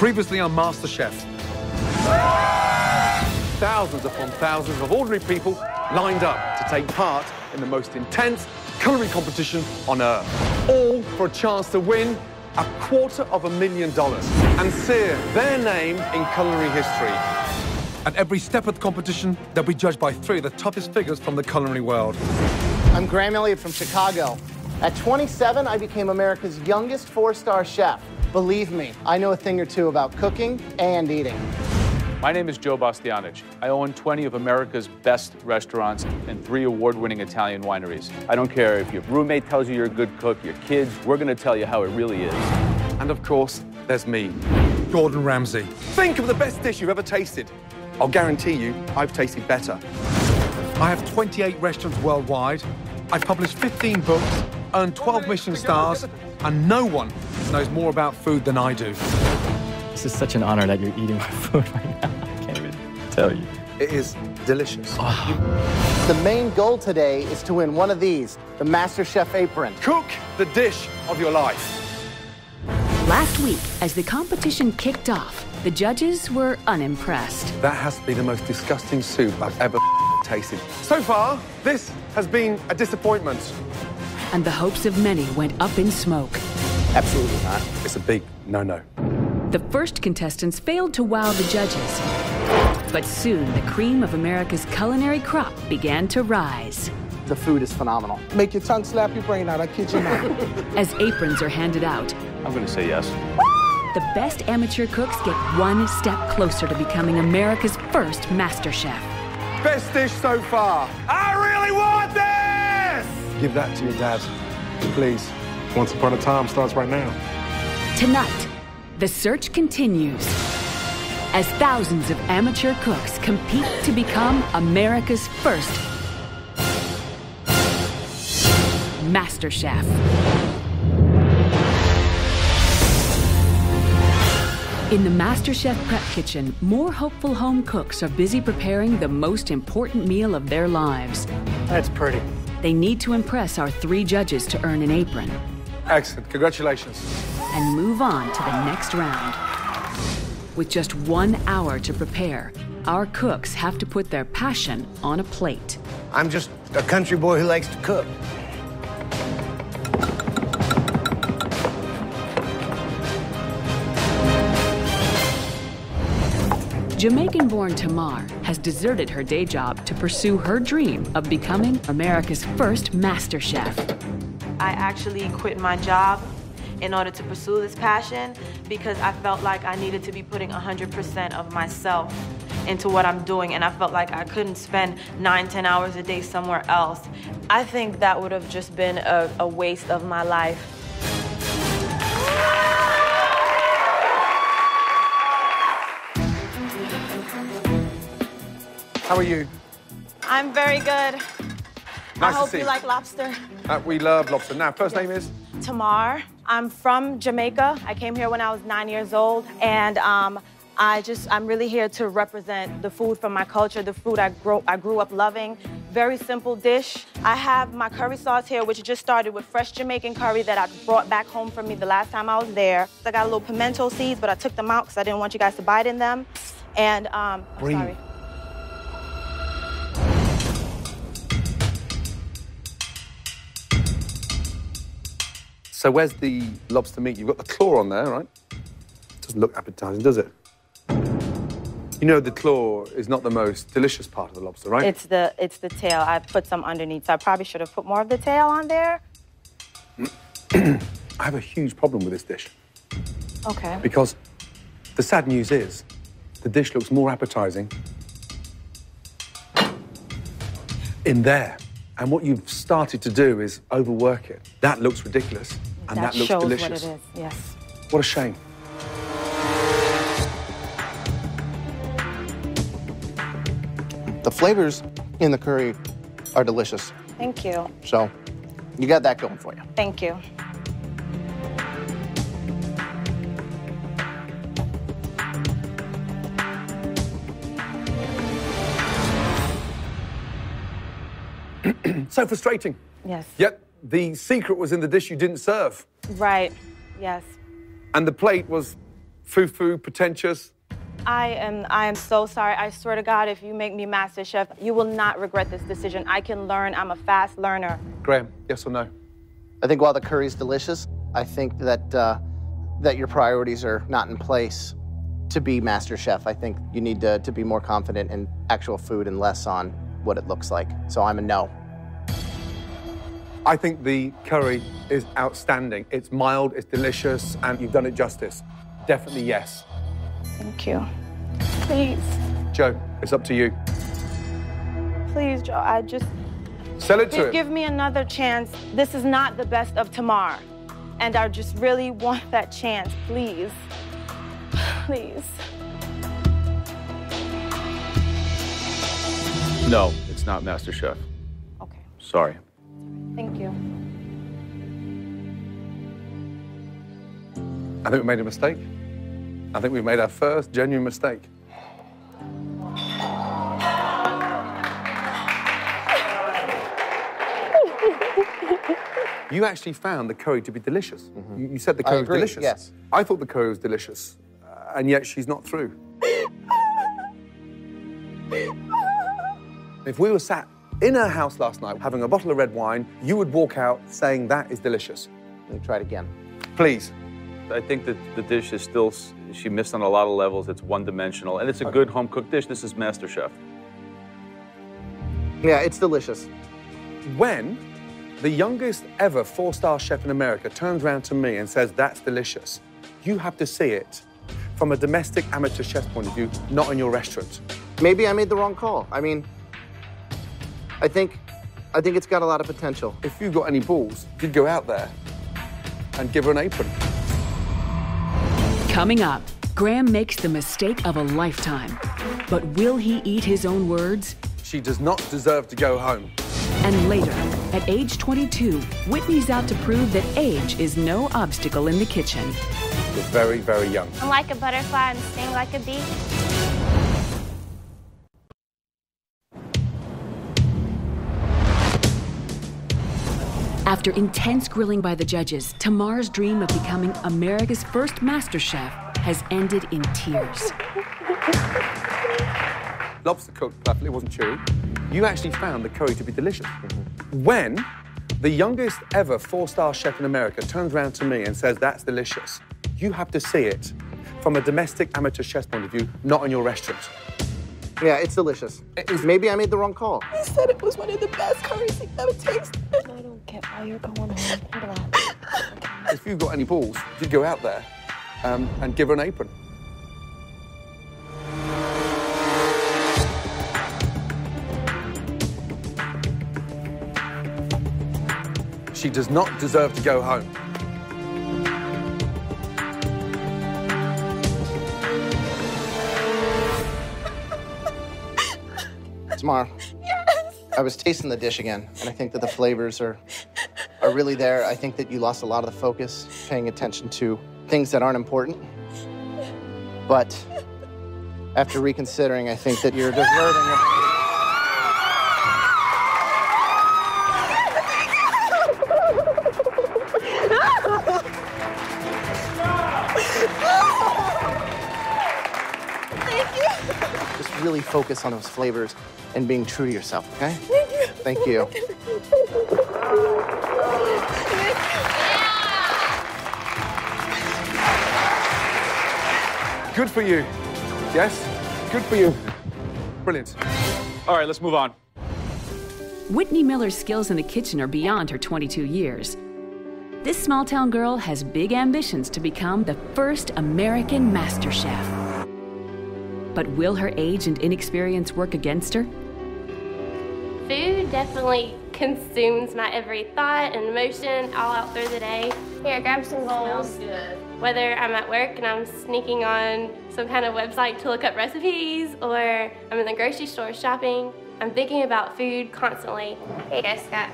Previously on MasterChef. Thousands upon thousands of ordinary people lined up to take part in the most intense culinary competition on Earth. All for a chance to win $250,000 and sear their name in culinary history. At every step of the competition, they'll be judged by 3 of the toughest figures from the culinary world. I'm Graham Elliott from Chicago. At 27, I became America's youngest 4-star chef. Believe me, I know a thing or two about cooking and eating. My name is Joe Bastianich. I own 20 of America's best restaurants and 3 award-winning Italian wineries. I don't care if your roommate tells you you're a good cook, your kids, we're gonna tell you how it really is. And of course, there's me, Gordon Ramsay. Think of the best dish you've ever tasted. I'll guarantee you, I've tasted better. I have 28 restaurants worldwide. I've published 15 books, earned 12 Michelin stars, and no one knows more about food than I do. This is such an honor that you're eating my food right now. I can't even tell you. It is delicious. Oh. The main goal today is to win one of these, the MasterChef apron. Cook the dish of your life. Last week, as the competition kicked off, the judges were unimpressed. That has to be the most disgusting soup I've ever tasted. So far, this has been a disappointment. And the hopes of many went up in smoke. Absolutely not. It's a big no-no. The first contestants failed to wow the judges. But soon, the cream of America's culinary crop began to rise. The food is phenomenal. Make your tongue slap your brain out, I kid you not. As aprons are handed out, I'm gonna say yes. the best amateur cooks get one step closer to becoming America's first MasterChef. Best dish so far. I really want this! Give that to your dad, please. Once Upon a Time starts right now. Tonight, the search continues as thousands of amateur cooks compete to become America's first MasterChef. In the MasterChef prep kitchen, more hopeful home cooks are busy preparing the most important meal of their lives. That's pretty. They need to impress our 3 judges to earn an apron Excellent. Congratulations. and move on to the next round. With just 1 hour to prepare, our cooks have to put their passion on a plate. I'm just a country boy who likes to cook. Jamaican-born Tamar has deserted her day job to pursue her dream of becoming America's first MasterChef. I actually quit my job in order to pursue this passion because I felt like I needed to be putting 100% of myself into what I'm doing, and I felt like I couldn't spend 9-10 hours a day somewhere else. I think that would have just been a waste of my life. How are you? I'm very good. Nice I to hope see you you. like lobster. We love lobster. Now, first name is? Tamar. I'm from Jamaica. I came here when I was 9 years old, and I'm really here to represent the food from my culture, the food I grew up loving. Very simple dish. I have my curry sauce here, which just started with fresh Jamaican curry that I brought back home from me the last time I was there. I got a little pimento seeds, but I took them out because I didn't want you guys to bite in them. And, I'm sorry. So where's the lobster meat? You've got the claw on there, right? Doesn't look appetizing, does it? You know the claw is not the most delicious part of the lobster, right? It's the tail. I put some underneath, so I probably should have put more of the tail on there. I have a huge problem with this dish. Okay. Because the sad news is the dish looks more appetizing in there. And what you've started to do is overwork it. That looks ridiculous, and that looks shows delicious. what it is, yes. What a shame. The flavors in the curry are delicious. Thank you. So, you got that going for you. Thank you. So frustrating. Yes. Yet the secret was in the dish you didn't serve. Right. Yes. And the plate was Foo-foo, pretentious. I am so sorry. I swear to God, if you make me MasterChef, you will not regret this decision. I can learn. I'm a fast learner. Graham, yes or no? I think while the curry's delicious, I think that that your priorities are not in place to be MasterChef. I think you need to be more confident in actual food and less on what it looks like. So I'm a no. I think the curry is outstanding. It's mild, it's delicious, and you've done it justice. Definitely yes. Thank you. Please. Joe, it's up to you. Please, Joe, I just... Sell it to him. Give me another chance. This is not the best of tomorrow. And I just really want that chance, please. Please. No, it's not MasterChef. Okay. Sorry. Thank you. I think we made a mistake. I think we've made our first genuine mistake. You actually found the curry to be delicious. You said the curry was delicious. Yes. I thought the curry was delicious, and yet she's not through. If we were sat in her house last night having a bottle of red wine, you would walk out saying that is delicious. Let me try it again. Please. I think that the dish is still, she missed on a lot of levels. It's one-dimensional, and it's a good home-cooked dish. This is MasterChef. Yeah, it's delicious. When the youngest ever four-star chef in America turns around to me and says, that's delicious, you have to see it from a domestic amateur chef's point of view, not in your restaurant. Maybe I made the wrong call. I mean, I think it's got a lot of potential. If you've got any balls, you'd go out there and give her an apron. Coming up, Graham makes the mistake of a lifetime. But will he eat his own words? She does not deserve to go home. And later, at age 22, Whitney's out to prove that age is no obstacle in the kitchen. You're very, very young. I'm like a butterfly and sting like a bee. After intense grilling by the judges, Tamar's dream of becoming America's first MasterChef has ended in tears. Lobster cooked perfectly, it wasn't chewy. You actually found the curry to be delicious. When the youngest ever four-star chef in America turns around to me and says, that's delicious, you have to see it from a domestic amateur chef's point of view, not in your restaurant. Yeah, it's delicious. Maybe I made the wrong call. He said it was one of the best curries he's ever tasted. I don't get why you're going home. If you've got any balls, you'd go out there and give her an apron. She does not deserve to go home. Tamar, yes. I was tasting the dish again, and I think that the flavors are really there. I think that you lost a lot of the focus, paying attention to things that aren't important. But after reconsidering, I think that you're deserving of... Just really focus on those flavors and being true to yourself, okay? Thank you. Thank you. Good for you. Yes? Good for you. Brilliant. All right, let's move on. Whitney Miller's skills in the kitchen are beyond her 22 years. This small-town girl has big ambitions to become the first American MasterChef. But will her age and inexperience work against her? Food definitely consumes my every thought and emotion all out through the day. Here, grab some bowls. Whether I'm at work and I'm sneaking on some kind of website to look up recipes, or I'm in the grocery store shopping, I'm thinking about food constantly. Here you go, Scott.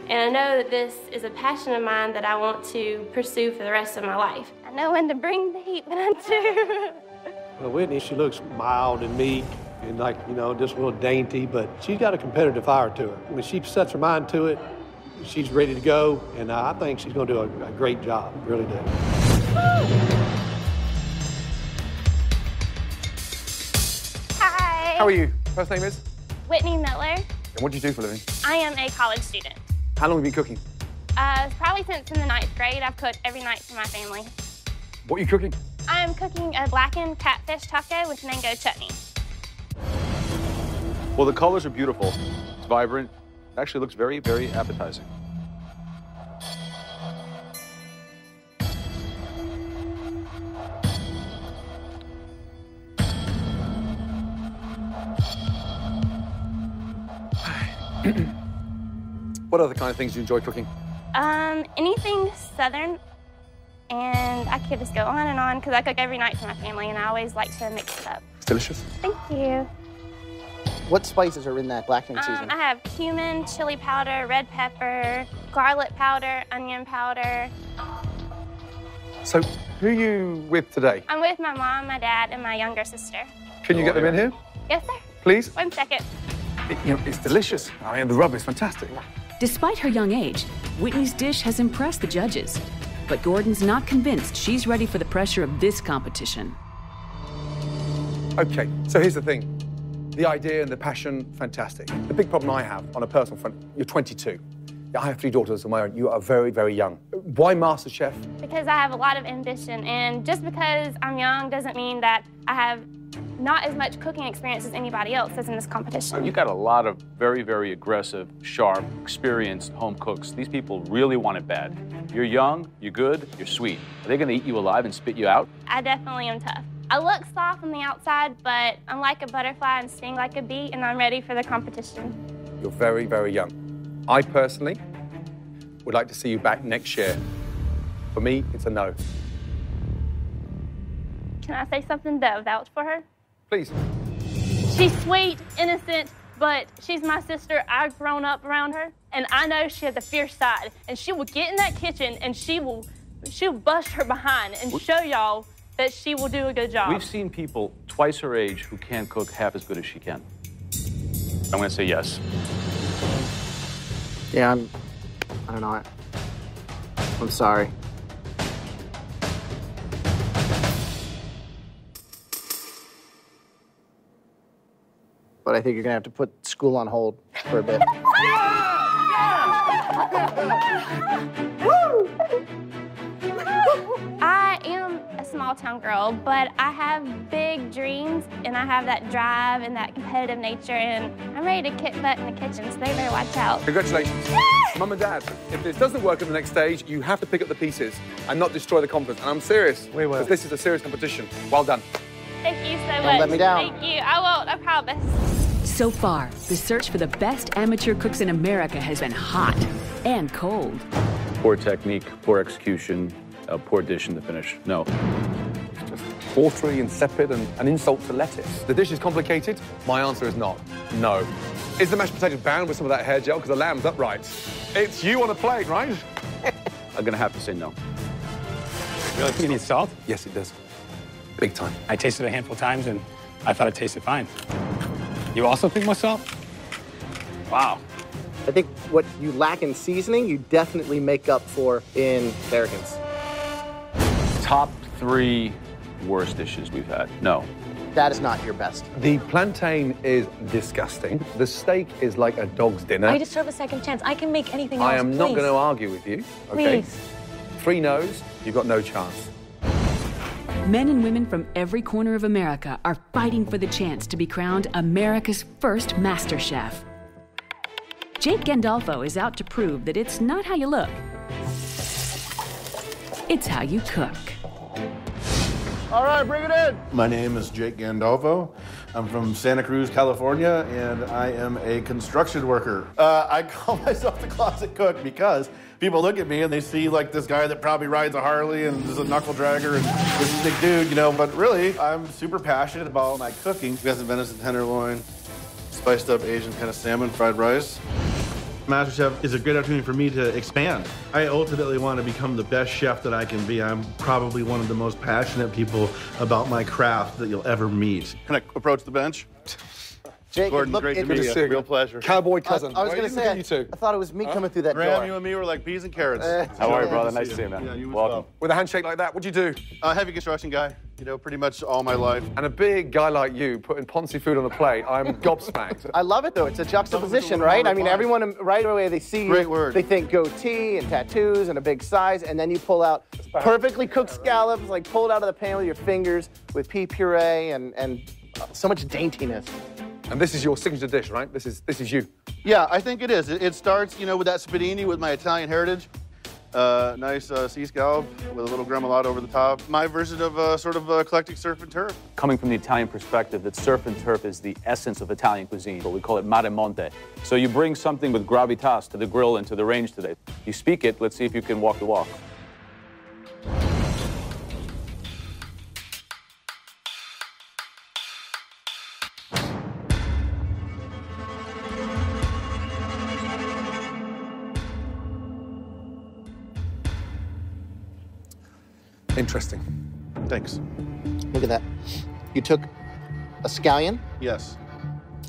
And I know that this is a passion of mine that I want to pursue for the rest of my life. I know when to bring the heat when I do. Well, Whitney, she looks mild and meek and like, you know, just a little dainty, but she's got a competitive fire to her. When she sets her mind to it, she's ready to go, and I think she's going to do a great job, really do. How are you? First name is? Whitney Miller. And what do you do for a living? I am a college student. How long have you been cooking? Probably since in the 9th grade. I've cooked every night for my family. What are you cooking? I'm cooking a blackened catfish taco with mango chutney. Well, the colors are beautiful. It's vibrant. It actually looks very, very appetizing. What other kind of things do you enjoy cooking? Anything Southern, and I could just go on and on because I cook every night for my family, and I always like to mix it up. It's delicious. Thank you. What spices are in that blackening seasoning? I have cumin, chili powder, red pepper, garlic powder, onion powder. So, who are you with today? I'm with my mom, my dad, and my younger sister. Can you get them in here? Yes, sir. Please? 1 second. It's delicious. I mean, the rub is fantastic. Despite her young age, Whitney's dish has impressed the judges. But Gordon's not convinced she's ready for the pressure of this competition. Okay, so here's the thing. The idea and the passion, fantastic. The big problem I have on a personal front, you're 22. I have 3 daughters of my own. You are very, very young. Why MasterChef? Because I have a lot of ambition, and just because I'm young doesn't mean that I have not as much cooking experience as anybody else that's in this competition. You got a lot of very, very aggressive, sharp, experienced home cooks. These people really want it bad. You're young, you're good, you're sweet. Are they gonna eat you alive and spit you out? I definitely am tough. I look soft on the outside, but I'm like a butterfly and sting like a bee, and I'm ready for the competition. You're very, very young. I personally would like to see you back next year. For me, it's a no. Can I say something to vouch for her? Please. She's sweet, innocent, but she's my sister. I've grown up around her, and I know she has a fierce side, and she will get in that kitchen and she'll bust her behind and show y'all that she will do a good job. We've seen people twice her age who can't cook half as good as she can. I'm gonna say yes. Yeah, I don't know. I'm sorry. But I think you're gonna have to put school on hold for a bit. I am a small town girl, but I have big dreams, and I have that drive and that competitive nature, and I'm ready to kick butt in the kitchen, so they better watch out. Congratulations. Mum and Dad, if this doesn't work at the next stage, you have to pick up the pieces and not destroy the confidence. And I'm serious. Wait. Because this is a serious competition. Well done. Thank you so much. Don't let me down. Thank you. I won't, I promise. So far, the search for the best amateur cooks in America has been hot and cold. Poor technique, poor execution, poor dish in the finish. No. It's just watery, insipid, and an insult to lettuce. The dish is complicated. My answer is not. No. Is the mashed potato bound with some of that hair gel? Because the lamb's upright. It's you on a plate, right? I'm gonna have to say no. Really think it needs salt? Yes, it does. Big time. I tasted it a handful of times, and I thought it tasted fine. You also think with salt? Wow. I think what you lack in seasoning, you definitely make up for in arrogance. Top 3 worst dishes we've had. No. That is not your best. The plantain is disgusting. The steak is like a dog's dinner. I deserve a second chance. I can make anything else, I am not please. going to argue with you, okay? Please. 3 no's, you've got no chance. Men and women from every corner of America are fighting for the chance to be crowned America's first MasterChef. Jake Gandolfo is out to prove that it's not how you look, it's how you cook. All right, bring it in. My name is Jake Gandolfo. I'm from Santa Cruz, California, and I am a construction worker. I call myself the closet cook because people look at me and they see like this guy that probably rides a Harley and is a knuckle dragger and this is a big dude, you know, but really I'm super passionate about my cooking. We got some venison tenderloin, spiced up Asian kind of salmon, fried rice. MasterChef is a great opportunity for me to expand. I ultimately want to become the best chef that I can be. I'm probably one of the most passionate people about my craft that you'll ever meet. Can I approach the bench? Jake, Gordon, look, great to meet you. Real pleasure. Cowboy cousin. I was going to say, you two. I thought it was me coming through that Graham, door. you and me were like peas and carrots. How are you, brother? Nice to see you, man. Yeah, you as Welcome. well. With a handshake like that, what'd you do? Heavy construction guy, you know, pretty much all my life. And a big guy like you putting Ponzi food on the plate, I'm gobsmacked. I love it, though. It's a juxtaposition, right? I mean, everyone right away, they see Great you, word. they think goatee and tattoos and a big size, and then you pull out perfectly cooked scallops, like pulled out of the pan with your fingers with pea puree and so much daintiness. And this is your signature dish, right? This is you. Yeah, I think it is. It starts, you know, with that spadini with my Italian heritage. Nice sea scallop with a little gremolata over the top. My version of sort of eclectic surf and turf. Coming from the Italian perspective, that surf and turf is the essence of Italian cuisine, but we call it mare monte. So you bring something with gravitas to the grill and to the range today. You speak it, let's see if you can walk the walk. Interesting. Thanks. Look at that. You took a scallion, Yes.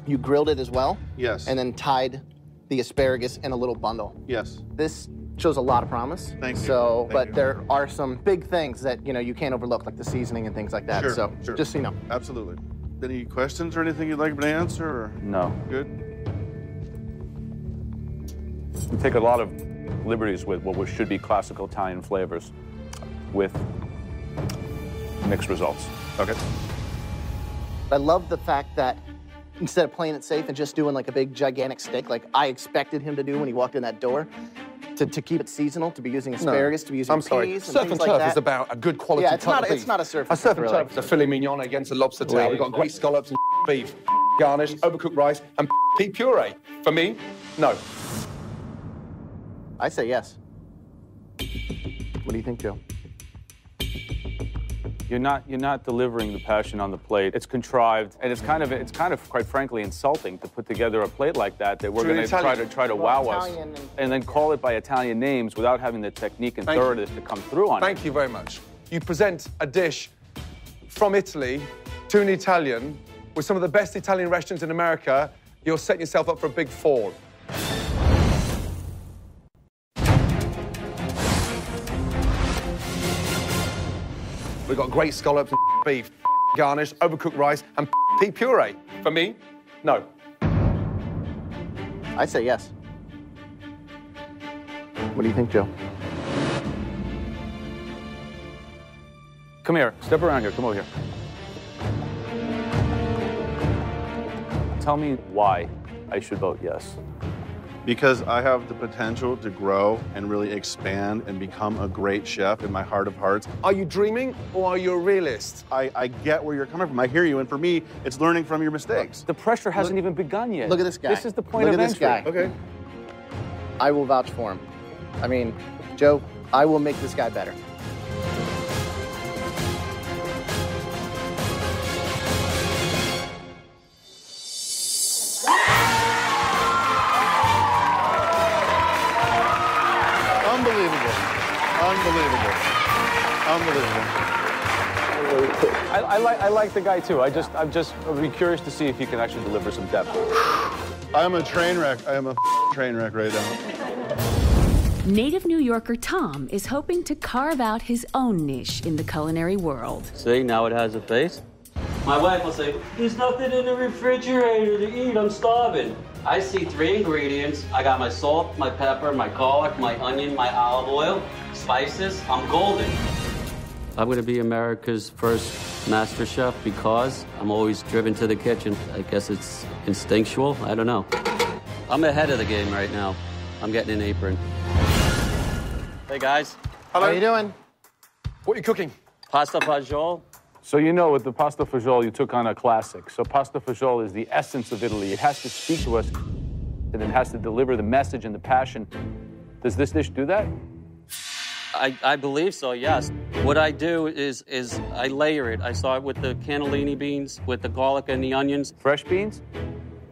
you grilled it as well, Yes. and then tied the asparagus in a little bundle. Yes. This shows a lot of promise. Thank you. So, Thank but you. there are some big things that, you know, you can't overlook, like the seasoning and things like that. Sure, So, sure. just so you know. Absolutely. Any questions or anything you'd like me to answer? Or? No. Good. We take a lot of liberties with what should be classical Italian flavors with mixed results. Okay. I love the fact that instead of playing it safe and just doing like a big gigantic steak, like I expected him to do when he walked in that door, to keep it seasonal, to be using asparagus, to be using I'm sorry. peas and Surf things and like turf that. is about a good quality Yeah, it's cut not- of it's beef. not a surf A and surf turf, and really. turf is a filet mignon against a lobster tail. We've got great scallops and beef, garnish, overcooked rice, and pea puree. For me, no. I say yes. What do you think, Joe? You're not delivering the passion on the plate. It's contrived, and it's kind of quite frankly insulting to put together a plate like that we're True going to Italian. try to Well, wow us, Italian and then call it by Italian names without having the technique and Thank you. thoroughness to come through on it. Thank you very much. You present a dish from Italy to an Italian with some of the best Italian restaurants in America. You're setting yourself up for a big fall. We've got great scallops and beef, garnish, overcooked rice, and pea puree. For me, no. I say yes. What do you think, Joe? Come here. Step around here. Come over here. Tell me why I should vote yes. Because I have the potential to grow and really expand and become a great chef in my heart of hearts. Are you dreaming or are you a realist? I get where you're coming from. I hear you. And for me, it's learning from your mistakes. The pressure hasn't even begun yet. Look at this guy. This is the point Look of at this entry. guy. Okay. I will vouch for him. I mean, Joe, I will make this guy better. Unbelievable. Unbelievable. Unbelievable. I like the guy too. I'd be curious to see if he can actually deliver some depth. I'm a train wreck. I am a train wreck right now. Native New Yorker Tom is hoping to carve out his own niche in the culinary world. See, now it has a face. My wife will say, there's nothing in the refrigerator to eat, I'm starving. I see 3 ingredients. I got my salt, my pepper, my garlic, my onion, my olive oil, spices. I'm golden. I'm gonna be America's first MasterChef because I'm always driven to the kitchen. I guess it's instinctual, I don't know. I'm ahead of the game right now. I'm getting an apron. Hey guys. Hello. How you doing? What are you cooking? Pasta fagioli. So you know, with the pasta fagioli, you took on a classic. So pasta fagioli is the essence of Italy. It has to speak to us, and it has to deliver the message and the passion. Does this dish do that? I believe so, yes. What I do is I layer it. I start with the cannellini beans, with the garlic and the onions. Fresh beans?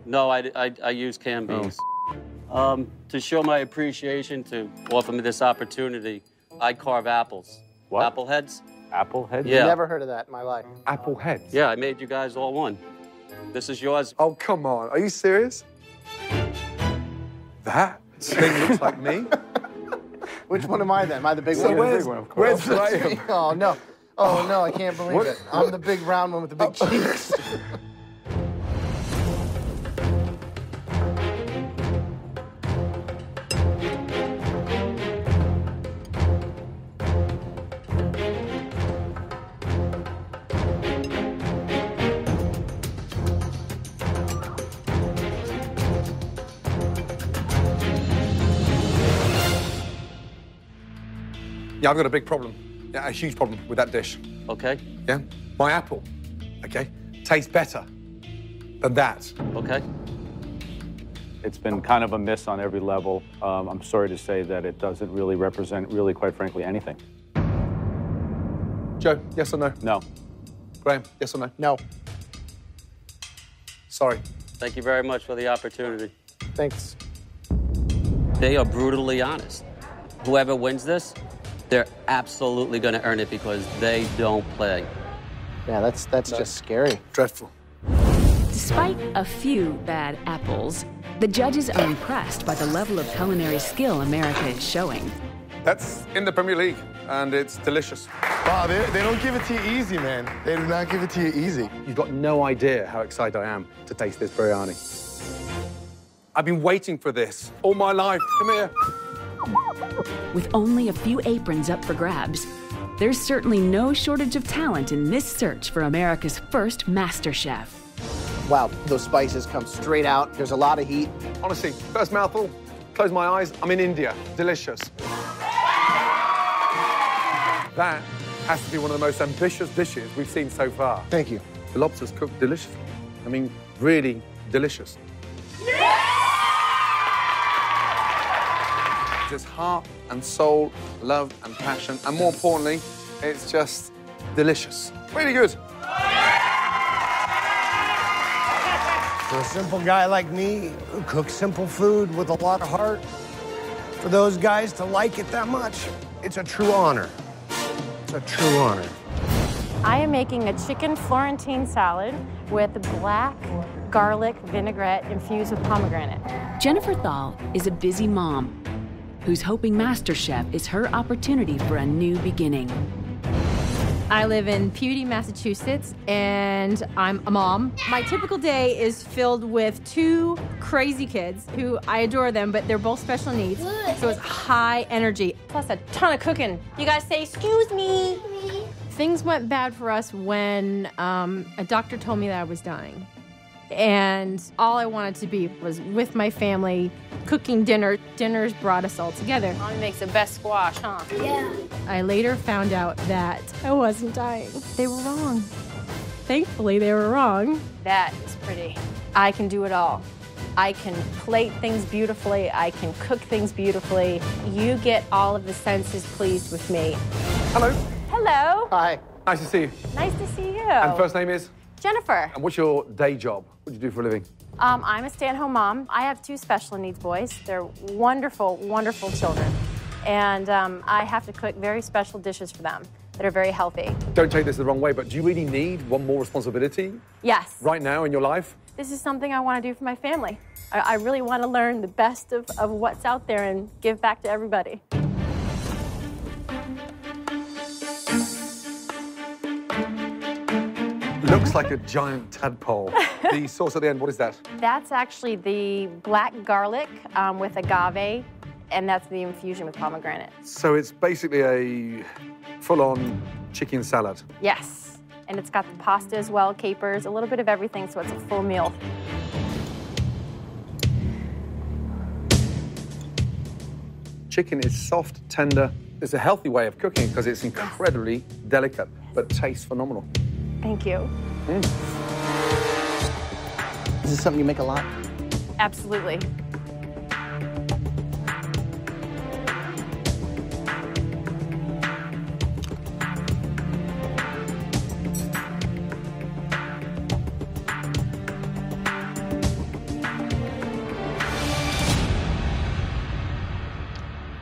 No, I use canned beans. To show my appreciation, to offer me this opportunity, I carve apples. What? Apple heads. Apple heads? Yeah. Never heard of that in my life. Apple heads? Yeah, I made you guys all one. This is yours. Oh, come on. Are you serious? That thing looks like me. Which one am I then? Am I the big So one? where's Graham? Oh, no. Oh, no, I can't believe it. I'm the big round one with the big cheeks. Yeah, I've got a big problem. Yeah, a huge problem with that dish. Okay. Yeah? My apple, okay, tastes better than that. Okay. It's been kind of a miss on every level. I'm sorry to say that it doesn't really represent, quite frankly, anything. Joe, yes or no? No. Graham, yes or no? No. Sorry. Thank you very much for the opportunity. Thanks. They are brutally honest. Whoever wins this, they're absolutely going to earn it because they don't play. Yeah, that's just scary. Dreadful. Despite a few bad apples, the judges are impressed by the level of culinary skill America is showing. That's in the Premier League, and it's delicious. Wow, they don't give it to you easy, man. They do not give it to you easy. You've got no idea how excited I am to taste this biryani. I've been waiting for this all my life. Come here. With only a few aprons up for grabs, there's certainly no shortage of talent in this search for America's first MasterChef. Wow, those spices come straight out. There's a lot of heat. Honestly, first mouthful, close my eyes, I'm in India. Delicious. That has to be one of the most ambitious dishes we've seen so far. Thank you. The lobster's cooked deliciously. I mean, really delicious. It's heart and soul, love and passion, and more importantly, it's just delicious. Really good. For a simple guy like me who cooks simple food with a lot of heart, for those guys to like it that much, it's a true honor. It's a true honor. I am making a chicken Florentine salad with black garlic vinaigrette infused with pomegranate. Jennifer Thal is a busy mom who's hoping MasterChef is her opportunity for a new beginning. I live in Pewdy, Massachusetts, and I'm a mom. My typical day is filled with two crazy kids who I adore them, but they're both special needs. So it's high energy, plus a ton of cooking. You guys say, excuse me. Things went bad for us when a doctor told me that I was dying. And all I wanted to be was with my family, cooking dinner. Dinners brought us all together. Mommy makes the best squash, huh? Yeah. I later found out that I wasn't dying. They were wrong. Thankfully, they were wrong. That is pretty. I can do it all. I can plate things beautifully. I can cook things beautifully. You get all of the senses pleased with me. Hello. Hello. Hi. Nice to see you. Nice to see you. And first name is? Jennifer. And what's your day job? What do you do for a living? I'm a stay-at-home mom. I have two special needs boys. They're wonderful, wonderful children. And I have to cook very special dishes for them that are very healthy. Don't take this the wrong way, but do you really need one more responsibility? Yes. Right now in your life? This is something I want to do for my family. I really want to learn the best of what's out there and give back to everybody. Looks like a giant tadpole. The sauce at the end, what is that? That's actually the black garlic with agave, and that's the infusion with pomegranate. So it's basically a full-on chicken salad. Yes, and it's got the pasta as well, capers, a little bit of everything, so it's a full meal. Chicken is soft, tender. It's a healthy way of cooking because it's incredibly delicate, but tastes phenomenal. Thank you. Is this something you make a lot? Absolutely.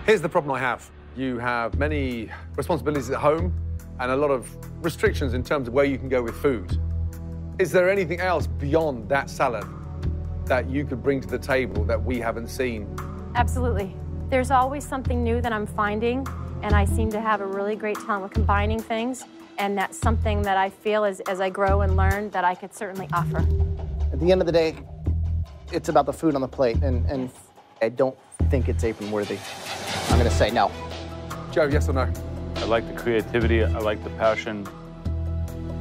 Here's the problem I have. You have many responsibilities at home and a lot of restrictions in terms of where you can go with food. Is there anything else beyond that salad that you could bring to the table that we haven't seen? Absolutely. There's always something new that I'm finding, and I seem to have a really great talent with combining things, and that's something that I feel as I grow and learn that I could certainly offer. At the end of the day, it's about the food on the plate, and I don't think it's apron worthy. I'm gonna say no. Joe, yes or no? I like the creativity, I like the passion.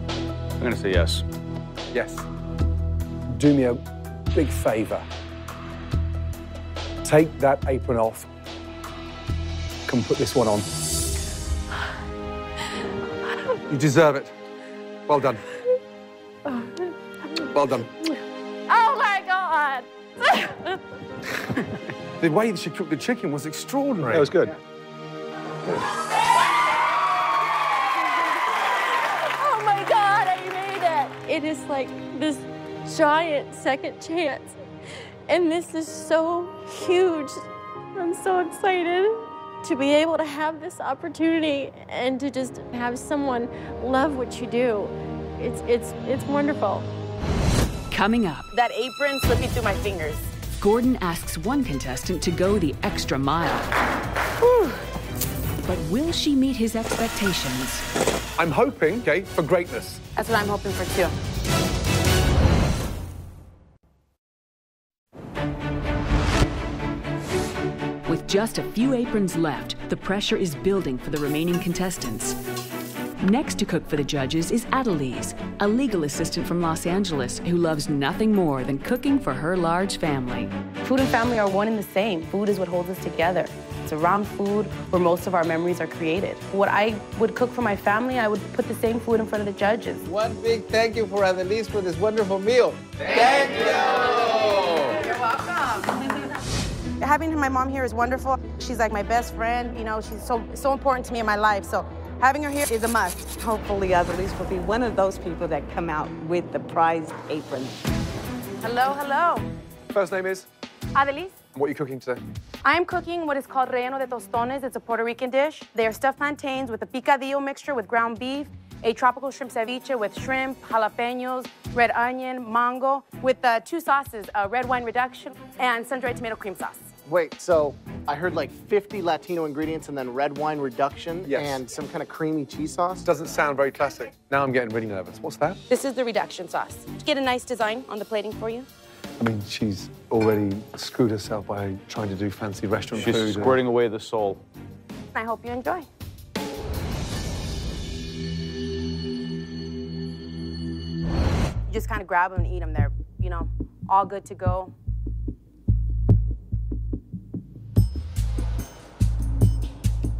I'm gonna say yes. Yes. Do me a big favor. Take that apron off. Come put this one on. You deserve it. Well done. Well done. Oh my God! The way that she cooked the chicken was extraordinary. That was good. Oh my God, I made it! It is like this giant second chance. And this is so huge. I'm so excited to be able to have this opportunity and to just have someone love what you do. It's wonderful. Coming up, That apron slipping through my fingers. Gordon asks one contestant to go the extra mile. But will she meet his expectations? I'm hoping, okay, for greatness. That's what I'm hoping for too. With just a few aprons left, the pressure is building for the remaining contestants. Next to cook for the judges is Adelise, a legal assistant from Los Angeles who loves nothing more than cooking for her large family. Food and family are one and the same. Food is what holds us together. It's around food where most of our memories are created. What I would cook for my family, I would put the same food in front of the judges. One big thank you for Adelise for this wonderful meal. Thank you! You're welcome. Having my mom here is wonderful. She's like my best friend. You know, she's so important to me in my life. So having her here is a must. Hopefully, Adelise will be one of those people that come out with the prized apron. Hello, hello. First name is? Adelise. What are you cooking today? I am cooking what is called relleno de tostones. It's a Puerto Rican dish. They are stuffed plantains with a picadillo mixture with ground beef, a tropical shrimp ceviche with shrimp, jalapenos, red onion, mango, with 2 sauces, a red wine reduction and sun-dried tomato cream sauce. Wait, so I heard like 50 Latino ingredients and then red wine reduction and some kind of creamy cheese sauce? Doesn't sound very classic. Now I'm getting really nervous. What's that? This is the reduction sauce. To get a nice design on the plating for you. I mean, she's already screwed herself by trying to do fancy restaurant food. She's squirting away the soul. I hope you enjoy. You just kind of grab them and eat them. They're, you know, all good to go.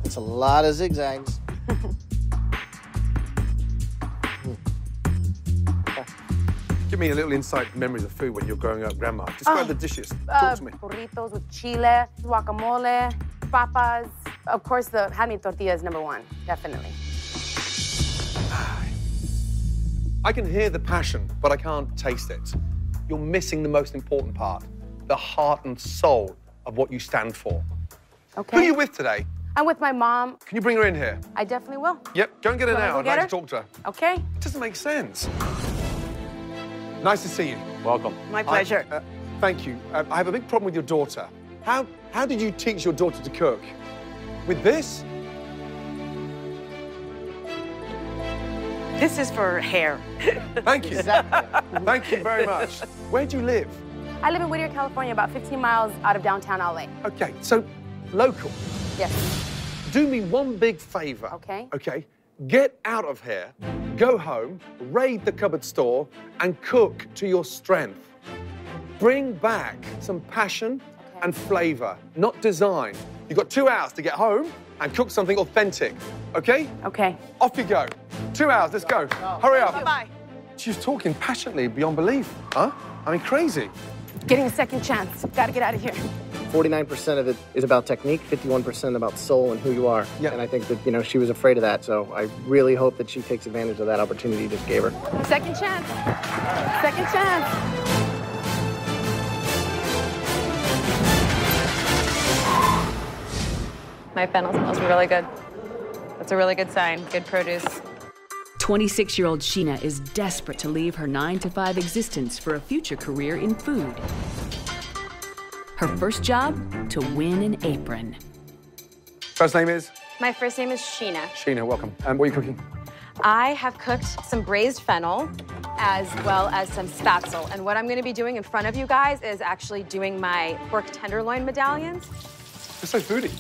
It's a lot of zigzags. Give me a little inside memories of food when you're growing up, Grandma. Describe the dishes. Talk to me. Burritos with chile, guacamole, papas. Of course, the handmade tortilla is #1, definitely. I can hear the passion, but I can't taste it. You're missing the most important part, the heart and soul of what you stand for. Okay. Who are you with today? I'm with my mom. Can you bring her in here? I definitely will. Yep, go and get her Wanna now. go I'd get like her? to talk to her. Okay. It doesn't make sense. Nice to see you. Welcome. My pleasure. Thank you. I have a big problem with your daughter. How did you teach your daughter to cook? With this? This is for hair. Thank you. Thank you very much. Where do you live? I live in Whittier, California, about 15 miles out of downtown LA. Okay, so local. Yes. Do me one big favor. Okay. Okay. Get out of here, go home, raid the cupboard store, and cook to your strength. Bring back some passion and flavor, not design. You've got 2 hours to get home and cook something authentic, okay? Okay. Off you go. 2 hours, let's go. Hurry up. Bye-bye. She was talking passionately beyond belief, huh? I mean, crazy. Getting a second chance. Gotta get out of here. 49% of it is about technique, 51% about soul and who you are. Yeah. And I think that, you know, she was afraid of that, so I really hope that she takes advantage of that opportunity you just gave her. Second chance. Second chance. My fennel smells really good. That's a really good sign. Good produce. 26-year-old Sheena is desperate to leave her 9-to-5 existence for a future career in food. Her first job, to win an apron. First name is? My first name is Sheena. Sheena, welcome. And what are you cooking? I have cooked some braised fennel as well as some spatzel. And what I'm going to be doing in front of you guys is actually doing my pork tenderloin medallions. You're so foodie.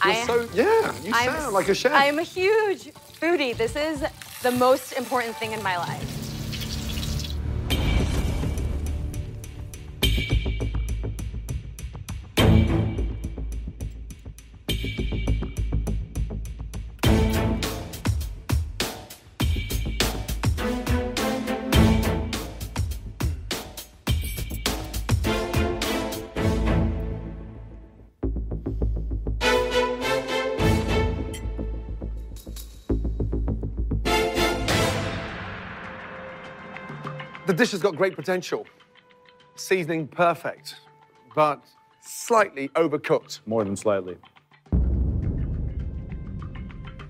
You sound like a chef. I am a huge foodie. This is the most important thing in my life. The dish has got great potential. Seasoning perfect, but slightly overcooked. More than slightly.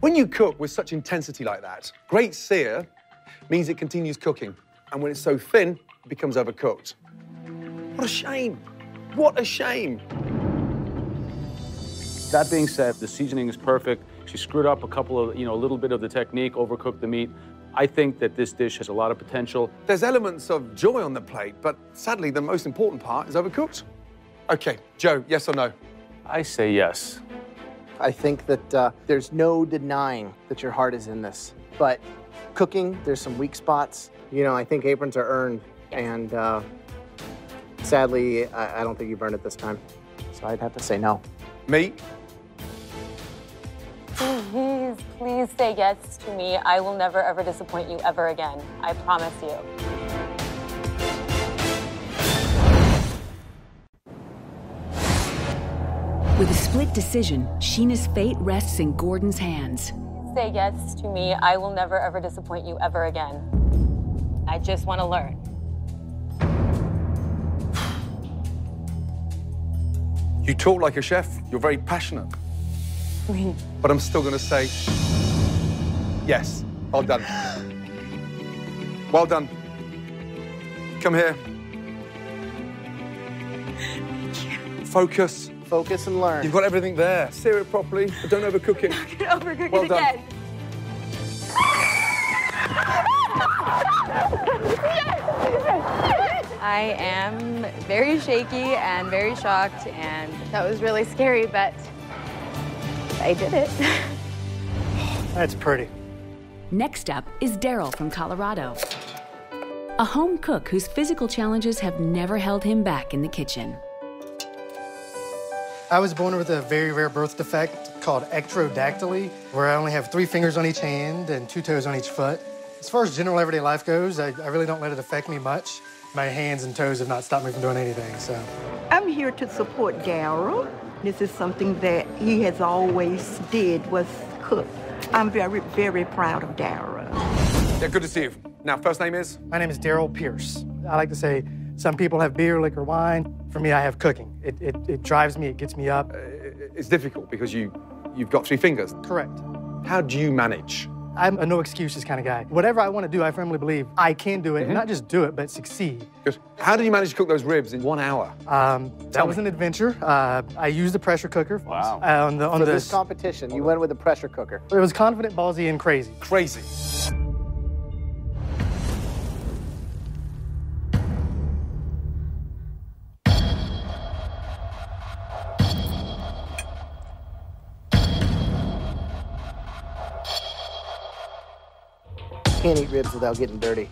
When you cook with such intensity like that, great sear means it continues cooking. And when it's so thin, it becomes overcooked. What a shame. What a shame. That being said, the seasoning is perfect. She screwed up a little bit of the technique, overcooked the meat. I think that this dish has a lot of potential. There's elements of joy on the plate, but sadly, the most important part is overcooked. Okay, Joe, yes or no? I say yes. I think that there's no denying that your heart is in this. But cooking, there's some weak spots. You know, I think aprons are earned, and sadly, I don't think you've earned it this time. So I'd have to say no. Me? Please say yes to me. I will never, ever disappoint you ever again. I promise you. With a split decision, Sheena's fate rests in Gordon's hands. Say yes to me. I will never, ever disappoint you ever again. I just want to learn. You talk like a chef. You're very passionate. But I'm still going to say yes. Well done. Well done. Come here. Focus. Focus and learn. You've got everything there. Sear it properly, but don't overcook it. Overcook well it done. again. I am very shaky and very shocked, and that was really scary, but I did it. That's pretty. Next up is Daryl from Colorado. A home cook whose physical challenges have never held him back in the kitchen. I was born with a very rare birth defect called ectrodactyly, where I only have 3 fingers on each hand and 2 toes on each foot. As far as general everyday life goes, I really don't let it affect me much. My hands and toes have not stopped me from doing anything, so. I'm here to support Daryl. This is something that he has always did, was cook. I'm very, very proud of Daryl. Yeah, good to see you. Now, first name is? My name is Daryl Pierce. I like to say some people have beer, liquor, wine. For me, I have cooking. It drives me, it gets me up. It's difficult because you've got 3 fingers. Correct. How do you manage? I'm a no excuses kind of guy. Whatever I want to do, I firmly believe I can do it, and not just do it, but succeed. Good. How did you manage to cook those ribs in 1 hour? That was an adventure. I used a pressure cooker. Wow. On this competition, you went with a pressure cooker. It was confident, ballsy, and crazy. Crazy. Can't eat ribs without getting dirty.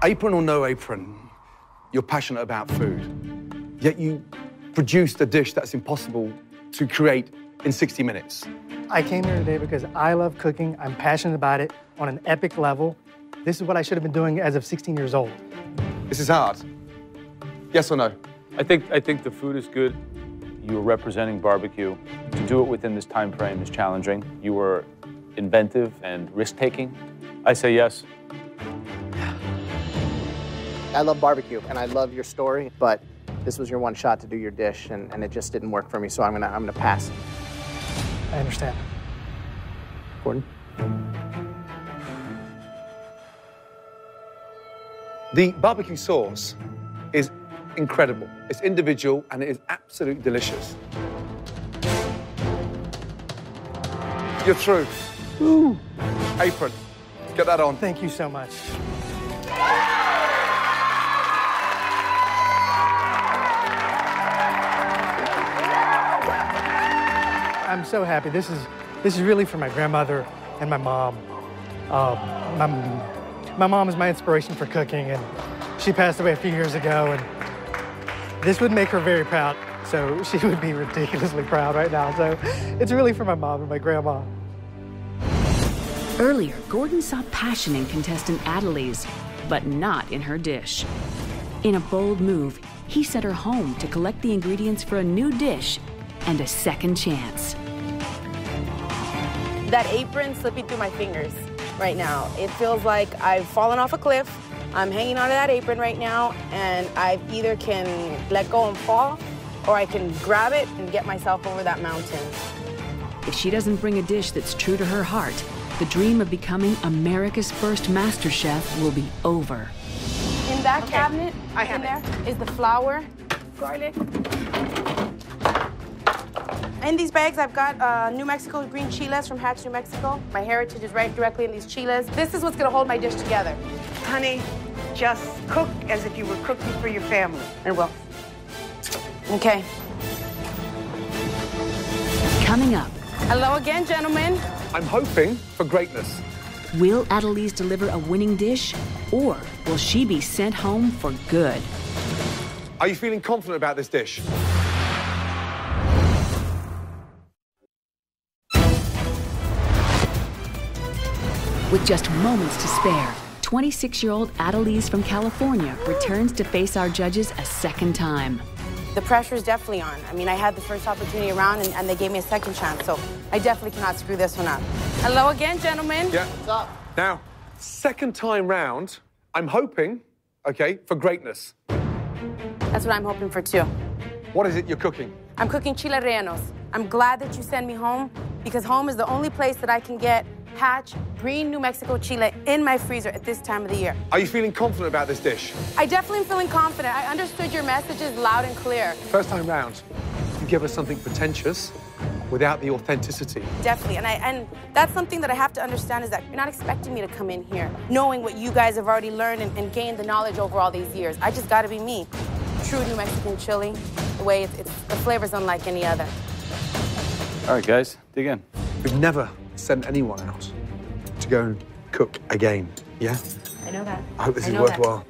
Apron or no apron, you're passionate about food, yet you produced a dish that's impossible to create in 60 minutes. I came here today because I love cooking. I'm passionate about it on an epic level. This is what I should have been doing as of 16 years old. This is hard. Yes or no? I think the food is good. You were representing barbecue. To do it within this time frame is challenging. You were inventive and risk-taking? I say yes. I love barbecue, and I love your story, but this was your one shot to do your dish, and it just didn't work for me, so I'm gonna pass. I understand. Gordon? The barbecue sauce is incredible. It's individual, and it is absolutely delicious. You're through. Ooh. Apron. Get that on. Thank you so much. I'm so happy. This is really for my grandmother and my mom. My mom is my inspiration for cooking, and she passed away a few years ago, and this would make her very proud. So she would be ridiculously proud right now. So it's really for my mom and my grandma. Earlier, Gordon saw passion in contestant Adelise, but not in her dish. In a bold move, he sent her home to collect the ingredients for a new dish and a second chance. That apron slipping through my fingers right now. It feels like I've fallen off a cliff. I'm hanging onto that apron right now, and I either can let go and fall, or I can grab it and get myself over that mountain. If she doesn't bring a dish that's true to her heart, the dream of becoming America's first MasterChef will be over. In that cabinet, there is the flour, garlic. In these bags, I've got New Mexico green chiles from Hatch, New Mexico. My heritage is right directly in these chiles. This is what's gonna hold my dish together. Honey, just cook as if you were cooking for your family. I will. Okay. Coming up. Hello again, gentlemen. I'm hoping for greatness. Will Adelise deliver a winning dish, or will she be sent home for good? Are you feeling confident about this dish? With just moments to spare, 26-year-old Adelise from California returns to face our judges a second time. The pressure is definitely on. I mean, I had the first opportunity around, and they gave me a second chance, so I definitely cannot screw this one up. Hello again, gentlemen. Yeah. What's up? Now, second time round, I'm hoping, okay, for greatness. That's what I'm hoping for, too. What is it you're cooking? I'm cooking chile rellenos. I'm glad that you send me home, because home is the only place that I can get Hatch green New Mexico chile in my freezer at this time of the year. Are you feeling confident about this dish? I definitely am feeling confident. I understood your messages loud and clear. First time round, you give us something pretentious without the authenticity. Definitely, and that's something that I have to understand, is that you're not expecting me to come in here knowing what you guys have already learned and gained the knowledge over all these years. I just gotta be me. True New Mexican chili, the way the flavor's unlike any other. All right, guys, dig in. We've never sent anyone out to go and cook again, yeah? I know that. I hope this is worthwhile.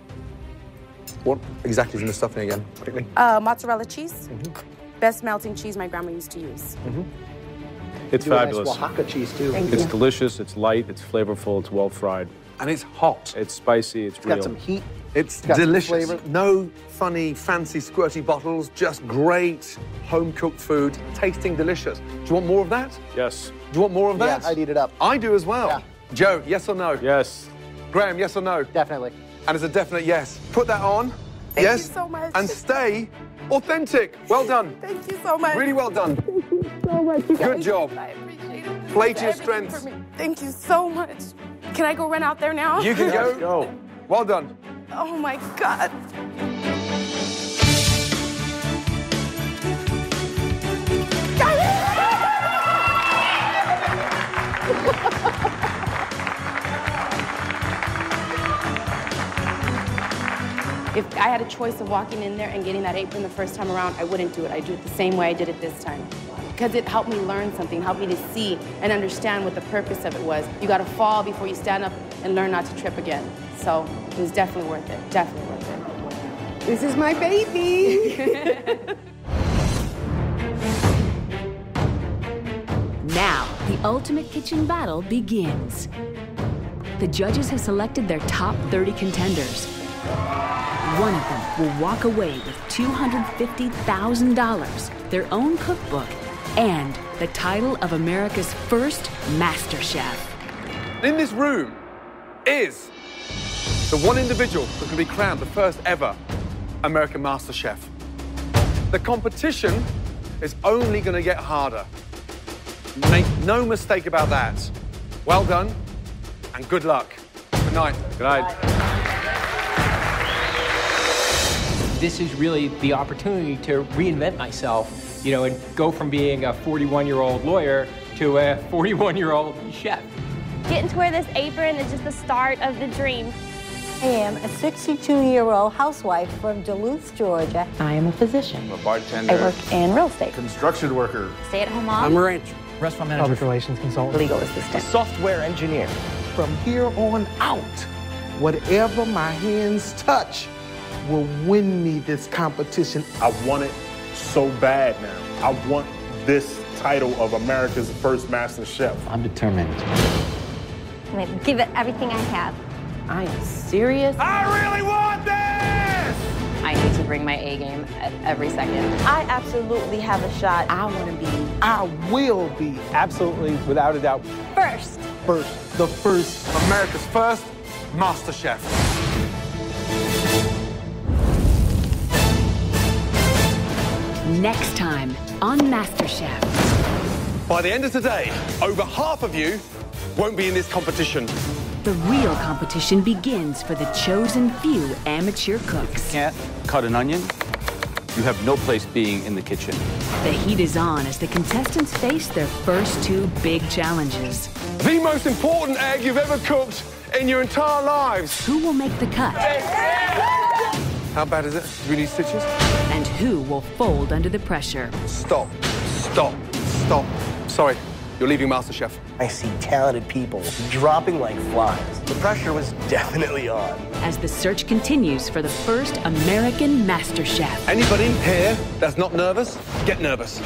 What exactly is in the stuffing again, quickly? Mozzarella cheese. Best melting cheese my grandma used to use. It's fabulous. Nice Oaxaca cheese, too. It's delicious, it's light, it's flavorful, it's well fried. And it's hot. It's spicy, it's real. Got some heat. It's got delicious. some flavor. No funny, fancy, squirty bottles, just great home-cooked food, tasting delicious. Do you want more of that? Yes. Do you want more of that? Yeah, I'd eat it up. I do as well. Yeah. Joe, yes or no? Yes. Graham, yes or no? Definitely. And it's a definite yes. Put that on. Thank yes. you so much. And stay authentic. Well done. Thank you so much. Really well done. Thank you so much. Good job. I appreciate it. Play to your Everything strengths. for me. Thank you so much. Can I go run out there now? You can Let's go. go. Well done. Oh my God. If I had a choice of walking in there and getting that apron the first time around, I wouldn't do it. I'd do it the same way I did it this time. Because it helped me learn something, helped me to see and understand what the purpose of it was. You gotta fall before you stand up and learn not to trip again. So it was definitely worth it, definitely worth it. This is my baby. Now, the ultimate kitchen battle begins. The judges have selected their top 30 contenders. One of them will walk away with $250,000, their own cookbook, and the title of America's first MasterChef. In this room is the one individual who's going to be crowned the first ever American MasterChef. The competition is only going to get harder. Make no mistake about that. Well done, and good luck. Good night. Good night. This is really the opportunity to reinvent myself, you know, and go from being a 41-year-old lawyer to a 41-year-old chef. Getting to wear this apron is just the start of the dream. I am a 62-year-old housewife from Duluth, Georgia. I am a physician. I'm a bartender. I work in real estate. Construction worker. Stay-at-home mom. I'm a rancher. Restaurant manager. Public relations consultant. Legal assistant. Software engineer. From here on out, whatever my hands touch will win me this competition. I want it so bad now. I want this title of America's first Master Chef. I'm determined. I'm gonna give it everything I have. I am serious. I really want this! I need to bring my A game at every second. I absolutely have a shot. I want to be. I will be. Absolutely, without a doubt. First. The first. America's first MasterChef. Next time on MasterChef. By the end of today, over half of you won't be in this competition. The real competition begins for the chosen few amateur cooks. Can't cut an onion. You have no place being in the kitchen. The heat is on as the contestants face their first two big challenges. The most important egg you've ever cooked in your entire lives. Who will make the cut? How bad is it? Do we need stitches? And who will fold under the pressure? Stop. Stop. Stop. Sorry, you're leaving MasterChef. I see talented people dropping like flies. The pressure was definitely on. As the search continues for the first American MasterChef. Anybody here that's not nervous, get nervous.